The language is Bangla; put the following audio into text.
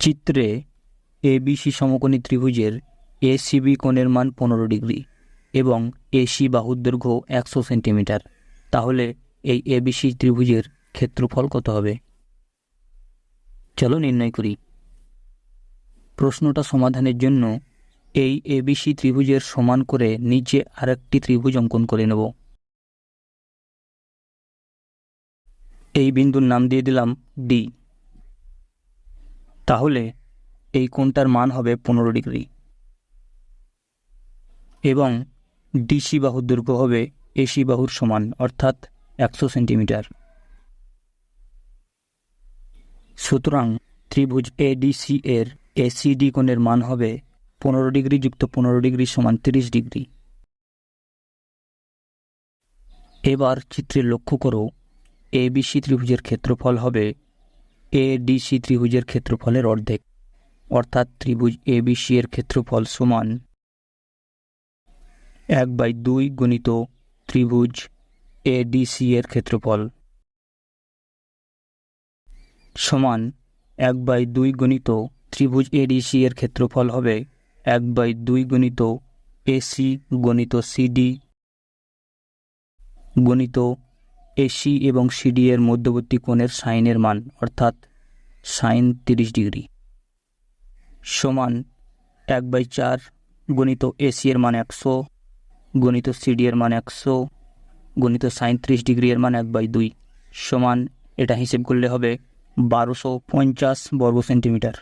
চিত্রে এবিসি সমকোণী ত্রিভুজের এসিবি কোণের মান 15 ডিগ্রি এবং এসি বাহুর দৈর্ঘ্য 100 সেন্টিমিটার। তাহলে এই এবিসি ত্রিভুজের ক্ষেত্রফল কত হবে? চলো নির্ণয় করি। প্রশ্নটা সমাধানের জন্য এই এবিসি ত্রিভুজের সমান করে নিচে আরেকটি ত্রিভুজ অঙ্কন করে নেব। এই বিন্দুর নাম দিয়ে দিলাম ডি। তাহলে এই কোণটার মান হবে 15 ডিগ্রি এবং ডিসি বাহুর দৈর্ঘ্য হবে এসি বাহুর সমান, অর্থাৎ 100 সেন্টিমিটার। সুতরাং ত্রিভুজ এডিসি এর এসিডি কোণের মান হবে 15 ডিগ্রি যুক্ত 15 ডিগ্রি সমান 30 ডিগ্রি। এবার চিত্রে লক্ষ্য করো, এবিসি ত্রিভুজের ক্ষেত্রফল হবে এডিসি ত্রিভুজের ক্ষেত্রফলের অর্ধেক, অর্থাৎ ত্রিভুজ এবিসি এর ক্ষেত্রফল সমান 1/2 গুণিত ত্রিভুজ এডিসি এর ক্ষেত্রফল সমান 1/2 গুণিত ত্রিভুজ এডিসি এর ক্ষেত্রফল হবে 1/2 গুণিত এসি গণিত সিডি গণিত এসি এবং সিডি এর মধ্যবর্তী কোণের সাইনের মান, অর্থাৎ সাইন 30 ডিগ্রি সমান 1/4 গণিত এসি এর মান 100 গণিত সিডি এর মান 100 গণিত সাইন 30 ডিগ্রি এর মান 1/2 সমান, এটা হিসেব করলে হবে 1250 বর্গ সেন্টিমিটার।